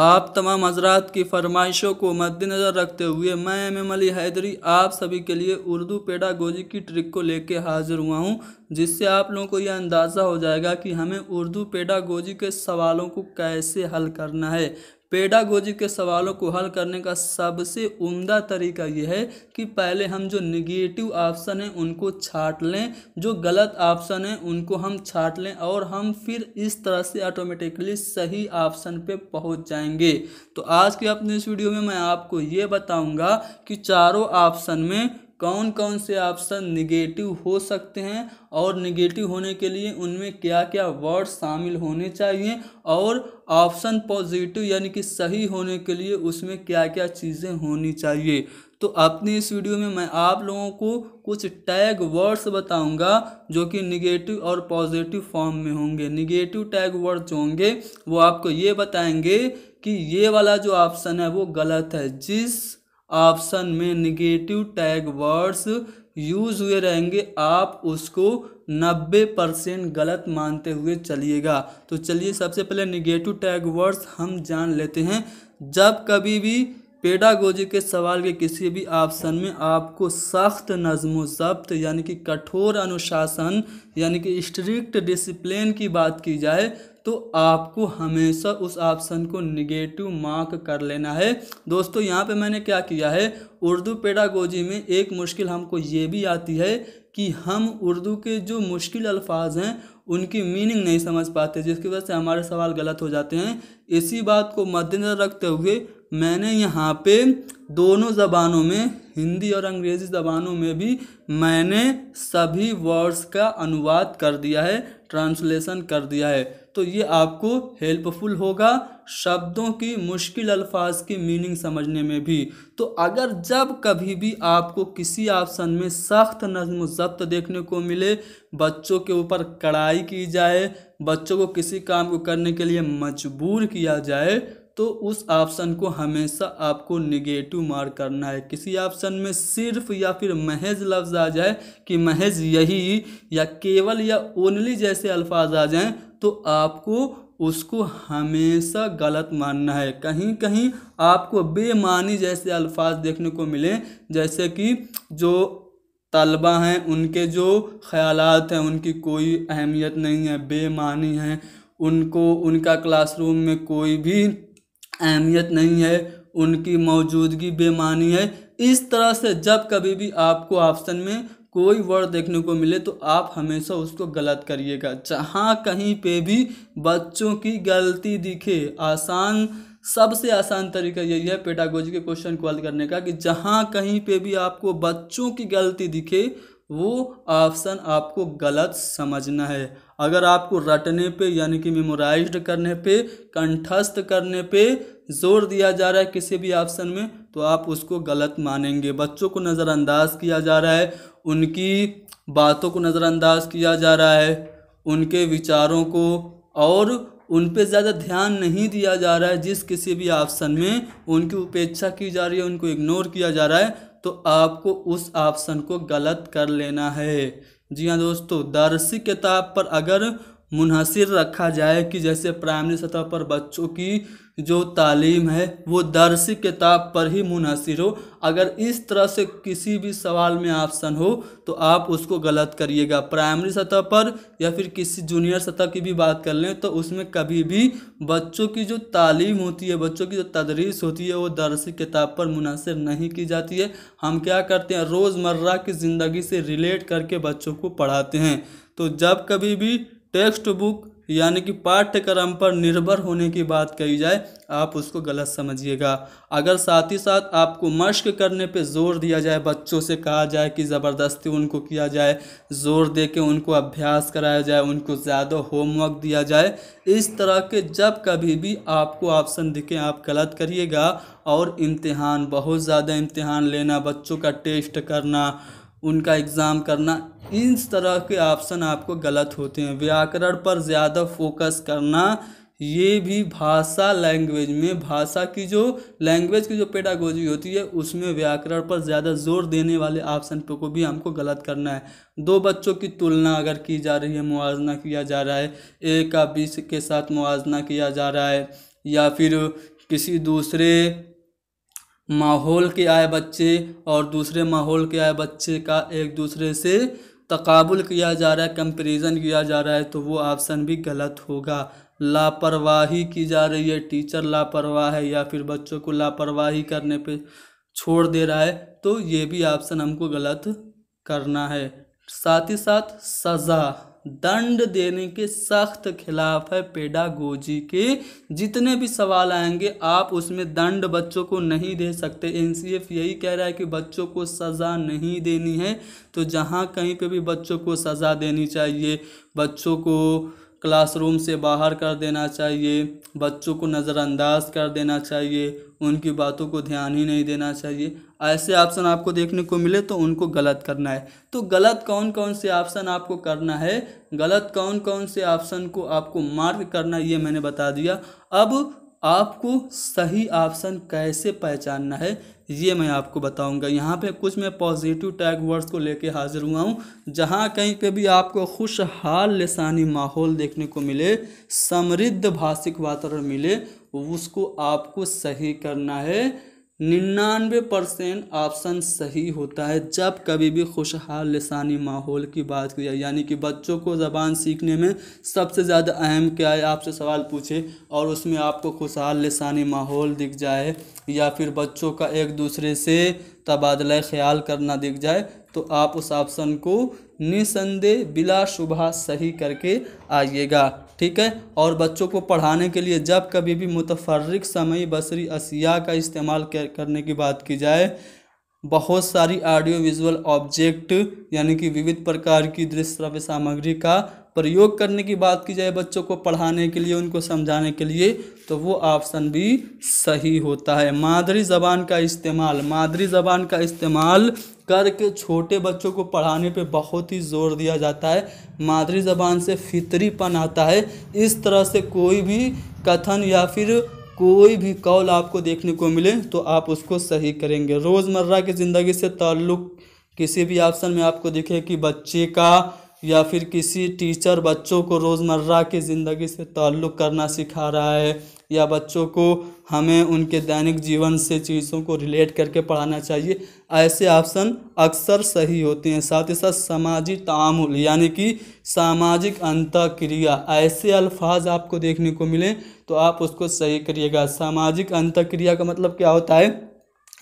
आप तमाम हजरात की फरमाइशों को मद्देनज़र रखते हुए मैं एम अली हैदरी आप सभी के लिए उर्दू पेडागोजी की ट्रिक को लेके हाजिर हुआ हूं, जिससे आप लोगों को यह अंदाज़ा हो जाएगा कि हमें उर्दू पेडागोजी के सवालों को कैसे हल करना है। पेडागोजी के सवालों को हल करने का सबसे उम्दा तरीका यह है कि पहले हम जो निगेटिव ऑप्शन हैं उनको छांट लें, जो गलत ऑप्शन हैं उनको हम छांट लें और हम फिर इस तरह से ऑटोमेटिकली सही ऑप्शन पे पहुंच जाएंगे। तो आज की अपनी इस वीडियो में मैं आपको ये बताऊंगा कि चारों ऑप्शन में कौन कौन से ऑप्शन निगेटिव हो सकते हैं और निगेटिव होने के लिए उनमें क्या क्या वर्ड शामिल होने चाहिए और ऑप्शन पॉजिटिव यानी कि सही होने के लिए उसमें क्या क्या चीज़ें होनी चाहिए। तो अपनी इस वीडियो में मैं आप लोगों को कुछ टैग वर्ड्स बताऊंगा जो कि निगेटिव और पॉजिटिव फॉर्म में होंगे। निगेटिव टैग वर्ड जो होंगे वो आपको ये बताएंगे कि ये वाला जो ऑप्शन है वो गलत है। जिस ऑप्शन में निगेटिव टैग वर्ड्स यूज हुए रहेंगे आप उसको 90% गलत मानते हुए चलिएगा। तो चलिए सबसे पहले निगेटिव टैग वर्ड्स हम जान लेते हैं। जब कभी भी पेडागोजी के सवाल के किसी भी ऑप्शन में आपको सख्त नज़्म ज़ब्त यानी कि कठोर अनुशासन यानी कि स्ट्रिक्ट डिसिप्लिन की बात की जाए तो आपको हमेशा उस ऑप्शन को निगेटिव मार्क कर लेना है। दोस्तों यहाँ पे मैंने क्या किया है, उर्दू पेडागोजी में एक मुश्किल हमको ये भी आती है कि हम उर्दू के जो मुश्किल अल्फाज हैं उनकी मीनिंग नहीं समझ पाते, जिसकी वजह से हमारे सवाल गलत हो जाते हैं। इसी बात को मद्देनज़र रखते हुए मैंने यहाँ पे दोनों ज़बानों में, हिंदी और अंग्रेज़ी ज़बानों में भी मैंने सभी वर्ड्स का अनुवाद कर दिया है, ट्रांसलेशन कर दिया है। तो ये आपको हेल्पफुल होगा शब्दों की, मुश्किल अल्फाज की मीनिंग समझने में भी। तो अगर जब कभी भी आपको किसी ऑप्शन में सख्त नज़्म ज़ब्त देखने को मिले, बच्चों के ऊपर कड़ाई की जाए, बच्चों को किसी काम को करने के लिए मजबूर किया जाए, तो उस ऑप्शन को हमेशा आपको निगेटिव मार्क करना है। किसी ऑप्शन में सिर्फ या फिर महज लफ्ज़ आ जाए कि महज यही या केवल या ओनली जैसे अल्फाज आ जाएं तो आपको उसको हमेशा गलत मानना है। कहीं कहीं आपको बेमानी जैसे अल्फाज देखने को मिले, जैसे कि जो तलबा हैं उनके जो ख्यालात हैं उनकी कोई अहमियत नहीं है, बेमानी हैं, उनको उनका क्लासरूम में कोई भी अहमियत नहीं है, उनकी मौजूदगी बेमानी है। इस तरह से जब कभी भी आपको ऑप्शन में कोई वर्ड देखने को मिले तो आप हमेशा उसको गलत करिएगा। जहाँ कहीं पे भी बच्चों की गलती दिखे, आसान, सबसे आसान तरीका यही है पेडागोजी के क्वेश्चन को हल करने का कि जहाँ कहीं पे भी आपको बच्चों की गलती दिखे वो ऑप्शन आपको गलत समझना है। अगर आपको रटने पे यानी कि मेमोराइज्ड करने पे, कंठस्थ करने पे जोर दिया जा रहा है किसी भी ऑप्शन में तो आप उसको गलत मानेंगे। बच्चों को नज़रअंदाज किया जा रहा है, उनकी बातों को नज़रअंदाज किया जा रहा है, उनके विचारों को और उन पे ज़्यादा ध्यान नहीं दिया जा रहा है। जिस किसी भी ऑप्शन में उनकी उपेक्षा की जा रही है, उनको इग्नोर किया जा रहा है, तो आपको उस ऑप्शन को गलत कर लेना है। जी हाँ दोस्तों, दरसी किताब पर अगर मुनहसिर रखा जाए कि जैसे प्राइमरी सतह पर बच्चों की जो तालीम है वो दरसी किताब पर ही मुनहसिर हो, अगर इस तरह से किसी भी सवाल में ऑप्शन हो तो आप उसको गलत करिएगा। प्राइमरी सतह पर या फिर किसी जूनियर सतह की भी बात कर लें तो उसमें कभी भी बच्चों की जो तालीम होती है, बच्चों की जो तदरीस होती है वो दरसी किताब पर मुनहसिर नहीं की जाती है। हम क्या करते हैं, रोज़मर्रा की ज़िंदगी से रिलेट करके बच्चों को पढ़ाते हैं। तो जब कभी भी टेक्स्ट बुक यानी कि पाठ्यक्रम पर निर्भर होने की बात कही जाए आप उसको गलत समझिएगा। अगर साथ ही साथ आपको मश्क करने पे जोर दिया जाए, बच्चों से कहा जाए कि ज़बरदस्ती उनको किया जाए, ज़ोर दे के उनको अभ्यास कराया जाए, उनको ज़्यादा होमवर्क दिया जाए, इस तरह के जब कभी भी आपको ऑप्शन दिखे आप गलत करिएगा। और इम्तिहान, बहुत ज़्यादा इम्तिहान लेना, बच्चों का टेस्ट करना, उनका एग्ज़ाम करना, इस तरह के ऑप्शन आपको गलत होते हैं। व्याकरण पर ज़्यादा फोकस करना, ये भी भाषा लैंग्वेज में, भाषा की जो लैंग्वेज की जो पेडागोजी होती है उसमें व्याकरण पर ज़्यादा जोर देने वाले ऑप्शन पे को भी हमको गलत करना है। दो बच्चों की तुलना अगर की जा रही है, मुआवजा किया जा रहा है, ए का बी के साथ मुआवजा किया जा रहा है, या फिर किसी दूसरे माहौल के आए बच्चे और दूसरे माहौल के आए बच्चे का एक दूसरे से तकाबुल किया जा रहा है, कंपैरिजन किया जा रहा है, तो वो ऑप्शन भी गलत होगा। लापरवाही की जा रही है, टीचर लापरवाह है या फिर बच्चों को लापरवाही करने पे छोड़ दे रहा है, तो ये भी ऑप्शन हमको गलत करना है। साथ ही साथ सज़ा, दंड देने के सख्त खिलाफ है पेडागोजी के। जितने भी सवाल आएंगे आप उसमें दंड बच्चों को नहीं दे सकते। एनसीएफ यही कह रहा है कि बच्चों को सज़ा नहीं देनी है, तो जहाँ कहीं पे भी बच्चों को सज़ा देनी चाहिए, बच्चों को क्लासरूम से बाहर कर देना चाहिए, बच्चों को नज़रअंदाज कर देना चाहिए, उनकी बातों को ध्यान ही नहीं देना चाहिए, ऐसे ऑप्शन आपको देखने को मिले तो उनको गलत करना है। तो गलत कौन कौन से ऑप्शन आपको करना है, गलत कौन कौन से ऑप्शन को आपको मार्क करना है, ये मैंने बता दिया। अब आपको सही ऑप्शन कैसे पहचानना है ये मैं आपको बताऊंगा। यहाँ पे कुछ मैं पॉजिटिव टैग वर्ड्स को लेके हाजिर हुआ हूँ। जहाँ कहीं पे भी आपको खुशहाल लिसानी माहौल देखने को मिले, समृद्ध भाषिक वातावरण मिले, उसको आपको सही करना है। 99% ऑप्शन सही होता है जब कभी भी खुशहाल लिसानी माहौल की बात की जाए, यानी कि बच्चों को ज़बान सीखने में सबसे ज़्यादा अहम क्या है, आपसे सवाल पूछे और उसमें आपको खुशहाल लिसानी माहौल दिख जाए या फिर बच्चों का एक दूसरे से तबादला ख्याल करना दिख जाए, तो आप उस ऑप्शन को निसंदेह बिलाशुबहा सही करके आइएगा, ठीक है। और बच्चों को पढ़ाने के लिए जब कभी भी मुतफर्रिक समय बसरी अशिया का इस्तेमाल करने की बात की जाए, बहुत सारी ऑडियो विजुअल ऑब्जेक्ट यानी कि विविध प्रकार की दृश्य श्रव्य सामग्री का प्रयोग करने की बात की जाए बच्चों को पढ़ाने के लिए, उनको समझाने के लिए, तो वो ऑप्शन भी सही होता है। मादरी ज़बान का इस्तेमाल, मादरी ज़बान का इस्तेमाल करके छोटे बच्चों को पढ़ाने पे बहुत ही ज़ोर दिया जाता है। मादरी ज़बान से फितरीपन आता है। इस तरह से कोई भी कथन या फिर कोई भी कौल आपको देखने को मिले तो आप उसको सही करेंगे। रोज़मर्रा की ज़िंदगी से ताल्लुक़ किसी भी ऑप्शन में आपको दिखे कि बच्चे का या फिर किसी टीचर बच्चों को रोज़मर्रा की ज़िंदगी से ताल्लुक़ करना सिखा रहा है या बच्चों को हमें उनके दैनिक जीवन से चीज़ों को रिलेट करके पढ़ाना चाहिए, ऐसे ऑप्शन अक्सर सही होते हैं। साथ ही साथ समाजी तामुल यानी कि सामाजिक अंतःक्रिया, ऐसे अल्फाज आपको देखने को मिले तो आप उसको सही करिएगा। सामाजिक अंतःक्रिया का मतलब क्या होता है,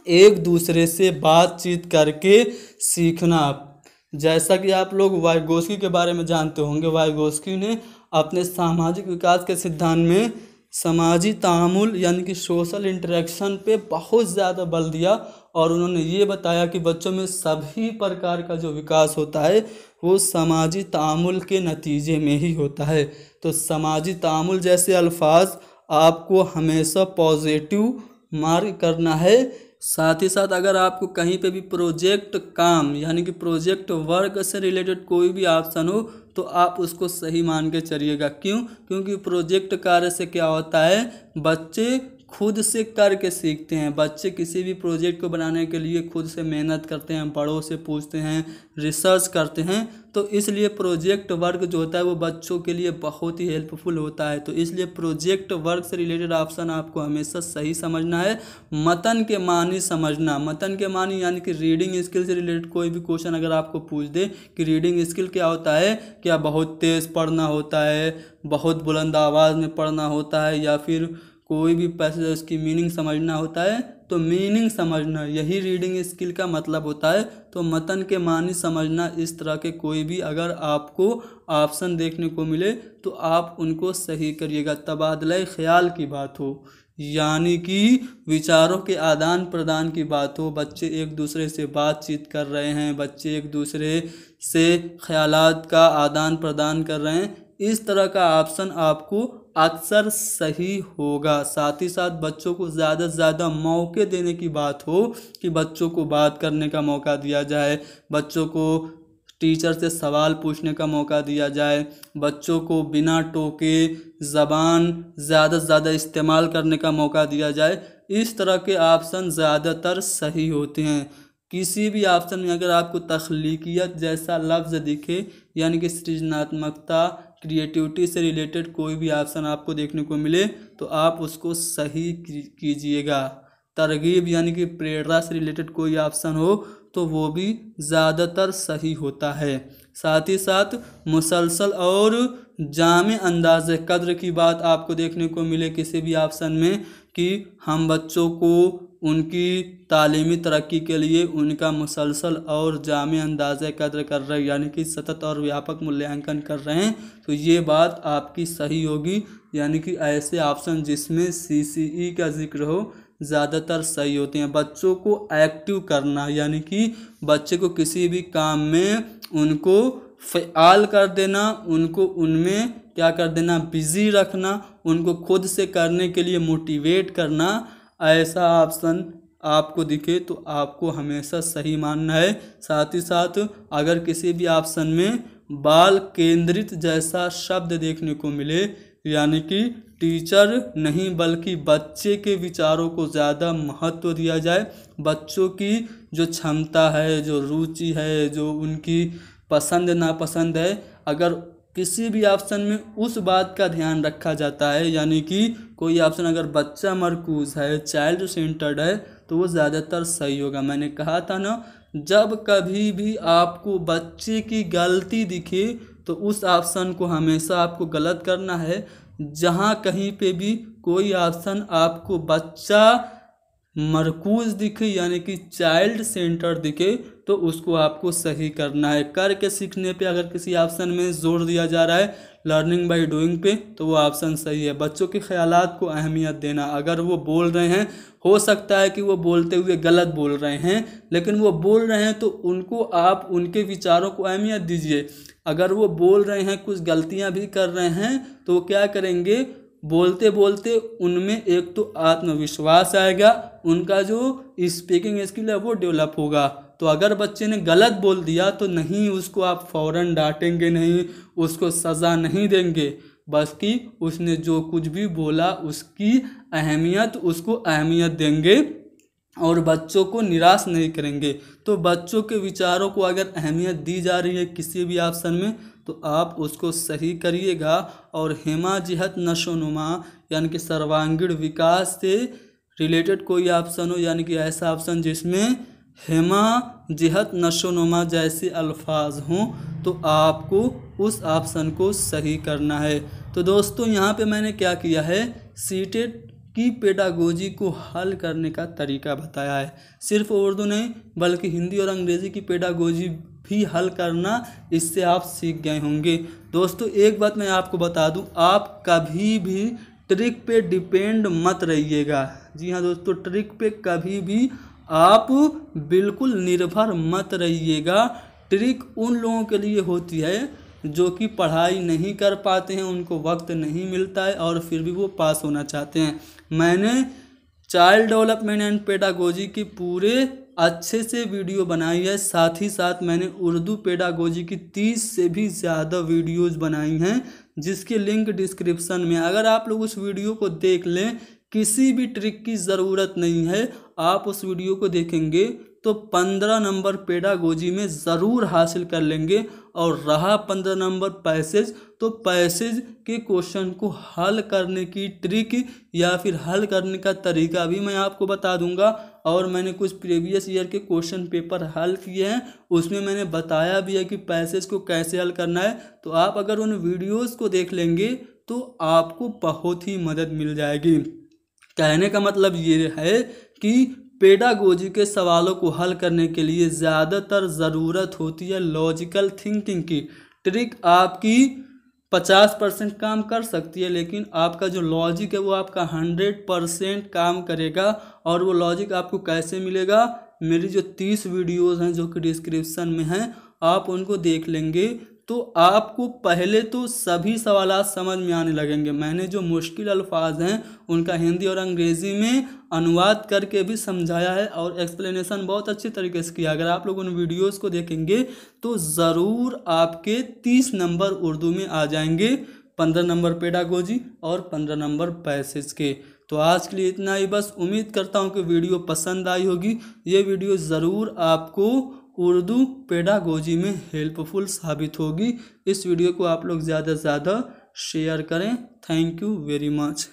एक दूसरे से बातचीत करके सीखना। जैसा कि आप लोग वाइगोस्की के बारे में जानते होंगे, वाइगोस्की ने अपने सामाजिक विकास के सिद्धांत में समाजी तामुल यानी कि सोशल इंटरेक्शन पे बहुत ज़्यादा बल दिया और उन्होंने ये बताया कि बच्चों में सभी प्रकार का जो विकास होता है वो समाजी तामुल के नतीजे में ही होता है। तो समाजी तामुल जैसे अल्फाज आपको हमेशा पॉजिटिव मार्क करना है। साथ ही साथ अगर आपको कहीं पे भी प्रोजेक्ट काम यानी कि प्रोजेक्ट वर्क से रिलेटेड कोई भी ऑप्शन हो तो आप उसको सही मान के चलिएगा। क्यों? क्योंकि प्रोजेक्ट कार्य से क्या होता है, बच्चे खुद से करके सीखते हैं। बच्चे किसी भी प्रोजेक्ट को बनाने के लिए खुद से मेहनत करते हैं, बड़ों से पूछते हैं, रिसर्च करते हैं। तो इसलिए प्रोजेक्ट वर्क जो होता है वो बच्चों के लिए बहुत ही हेल्पफुल होता है। तो इसलिए प्रोजेक्ट वर्क से रिलेटेड ऑप्शन आपको हमेशा सही समझना है। मतन के मानी समझना, मतन के मानी यानी कि रीडिंग स्किल से रिलेटेड कोई भी क्वेश्चन अगर आपको पूछ दे कि रीडिंग स्किल क्या होता है, क्या बहुत तेज़ पढ़ना होता है, बहुत बुलंद आवाज़ में पढ़ना होता है या फिर कोई भी पैसेज उसकी मीनिंग समझना होता है, तो मीनिंग समझना यही रीडिंग स्किल का मतलब होता है। तो मतन के मानी समझना, इस तरह के कोई भी अगर आपको ऑप्शन देखने को मिले तो आप उनको सही करिएगा। तबादला ख्याल की बात हो यानी कि विचारों के आदान प्रदान की बात हो, बच्चे एक दूसरे से बातचीत कर रहे हैं, बच्चे एक दूसरे से ख्यालात का आदान प्रदान कर रहे हैं, इस तरह का ऑप्शन आपको अक्सर सही होगा। साथ ही साथ बच्चों को ज़्यादा से ज़्यादा मौके देने की बात हो कि बच्चों को बात करने का मौका दिया जाए, बच्चों को टीचर से सवाल पूछने का मौका दिया जाए, बच्चों को बिना टोके ज़बान ज़्यादा से ज़्यादा इस्तेमाल करने का मौका दिया जाए। इस तरह के ऑप्शन ज़्यादातर सही होते हैं। किसी भी ऑप्शन में अगर आपको तख्लीकियत जैसा लफ्ज़ दिखे, यानी कि सृजनात्मकता, क्रिएटिविटी से रिलेटेड कोई भी ऑप्शन आपको देखने को मिले तो आप उसको सही कीजिएगा। तरगीब यानी कि प्रेरणा से रिलेटेड कोई ऑप्शन हो तो वो भी ज़्यादातर सही होता है। साथ ही साथ मुसलसल और जामे अंदाज़ कद्र की बात आपको देखने को मिले किसी भी ऑप्शन में कि हम बच्चों को उनकी तालीमी तरक्की के लिए उनका मुसलसल और जामे अंदाज़ कद्र कर रहे हैं, यानी कि सतत और व्यापक मूल्यांकन कर रहे हैं, तो ये बात आपकी सही होगी। यानी कि ऐसे ऑप्शन जिसमें CCE का जिक्र हो ज़्यादातर सही होते हैं। बच्चों को एक्टिव करना, यानी कि बच्चे को किसी भी काम में उनको फ़आल कर देना, उनको उनमें क्या कर देना, बिज़ी रखना, उनको खुद से करने के लिए मोटिवेट करना, ऐसा ऑप्शन आपको दिखे तो आपको हमेशा सही मानना है। साथ ही साथ अगर किसी भी ऑप्शन में बाल केंद्रित जैसा शब्द देखने को मिले, यानी कि टीचर नहीं बल्कि बच्चे के विचारों को ज़्यादा महत्व दिया जाए, बच्चों की जो क्षमता है, जो रुचि है, जो उनकी पसंद नापसंद है, अगर किसी भी ऑप्शन में उस बात का ध्यान रखा जाता है, यानी कि कोई ऑप्शन अगर बच्चा मरकूज है, चाइल्ड सेंटर्ड है, तो वो ज़्यादातर सही होगा। मैंने कहा था ना, जब कभी भी आपको बच्चे की गलती दिखे तो उस ऑप्शन को हमेशा आपको गलत करना है। जहाँ कहीं पे भी कोई ऑप्शन आपको बच्चा मरकूज दिखे, यानी कि चाइल्ड सेंटर दिखे, तो उसको आपको सही करना है। करके सीखने पे अगर किसी ऑप्शन में जोर दिया जा रहा है लर्निंग बाय डूइंग पे, तो वो ऑप्शन सही है। बच्चों के ख्यालात को अहमियत देना, अगर वो बोल रहे हैं, हो सकता है कि वो बोलते हुए गलत बोल रहे हैं, लेकिन वो बोल रहे हैं तो उनको आप उनके विचारों को अहमियत दीजिए। अगर वो बोल रहे हैं, कुछ गलतियां भी कर रहे हैं, तो वो क्या करेंगे, बोलते बोलते उनमें एक तो आत्मविश्वास आएगा, उनका जो स्पीकिंग स्किल है वो डेवलप होगा। तो अगर बच्चे ने गलत बोल दिया तो नहीं उसको आप फ़ौरन डांटेंगे, नहीं उसको सज़ा नहीं देंगे, बल्कि उसने जो कुछ भी बोला उसकी अहमियत, उसको अहमियत देंगे और बच्चों को निराश नहीं करेंगे। तो बच्चों के विचारों को अगर अहमियत दी जा रही है किसी भी ऑप्शन में, तो आप उसको सही करिएगा। और हेमा जिहत नशोनुमा यानी कि सर्वांगीण विकास से रिलेटेड कोई ऑप्शन हो, यानी कि ऐसा ऑप्शन जिसमें हेमा जिहत नशोनुमा जैसे अल्फाज हों, तो आपको उस ऑप्शन को सही करना है। तो दोस्तों यहाँ पे मैंने क्या किया है, सीटेट की पेडागोजी को हल करने का तरीका बताया है। सिर्फ उर्दू नहीं बल्कि हिंदी और अंग्रेज़ी की पेडागोजी भी हल करना इससे आप सीख गए होंगे। दोस्तों एक बात मैं आपको बता दूं, आप कभी भी ट्रिक पे डिपेंड मत रहिएगा। जी हाँ दोस्तों, ट्रिक पे कभी भी आप बिल्कुल निर्भर मत रहिएगा। ट्रिक उन लोगों के लिए होती है जो कि पढ़ाई नहीं कर पाते हैं, उनको वक्त नहीं मिलता है और फिर भी वो पास होना चाहते हैं। मैंने चाइल्ड डेवलपमेंट एंड पेडागोजी की पूरे अच्छे से वीडियो बनाई है, साथ ही साथ मैंने उर्दू पेडागोजी की 30 से भी ज़्यादा वीडियोस बनाई हैं, जिसके लिंक डिस्क्रिप्शन में। अगर आप लोग उस वीडियो को देख लें, किसी भी ट्रिक की ज़रूरत नहीं है, आप उस वीडियो को देखेंगे तो 15 नंबर पेडागोजी में ज़रूर हासिल कर लेंगे। और रहा 15 नंबर पैसेज, तो पैसेज के क्वेश्चन को हल करने की ट्रिक या फिर हल करने का तरीका भी मैं आपको बता दूंगा। और मैंने कुछ प्रीवियस ईयर के क्वेश्चन पेपर हल किए हैं, उसमें मैंने बताया भी है कि पैसेज को कैसे हल करना है। तो आप अगर उन वीडियोज़ को देख लेंगे तो आपको बहुत ही मदद मिल जाएगी। कहने का मतलब ये है कि पेडागोजी के सवालों को हल करने के लिए ज़्यादातर ज़रूरत होती है लॉजिकल थिंकिंग की। ट्रिक आपकी 50% काम कर सकती है, लेकिन आपका जो लॉजिक है वो आपका 100% काम करेगा। और वो लॉजिक आपको कैसे मिलेगा, मेरी जो 30 वीडियोज़ हैं जो कि डिस्क्रिप्शन में हैं, आप उनको देख लेंगे तो आपको पहले तो सभी सवालात समझ में आने लगेंगे। मैंने जो मुश्किल अल्फाज हैं उनका हिंदी और अंग्रेज़ी में अनुवाद करके भी समझाया है और एक्सप्लेनेशन बहुत अच्छे तरीके से किया। अगर आप लोग उन वीडियोस को देखेंगे तो ज़रूर आपके 30 नंबर उर्दू में आ जाएंगे, 15 नंबर पेडागोजी और 15 नंबर पैसेज के। तो आज के लिए इतना ही बस। उम्मीद करता हूँ कि वीडियो पसंद आई होगी। ये वीडियो ज़रूर आपको उर्दू पेडागोजी में हेल्पफुल साबित होगी। इस वीडियो को आप लोग ज़्यादा से ज़्यादा शेयर करें। Thank you very much.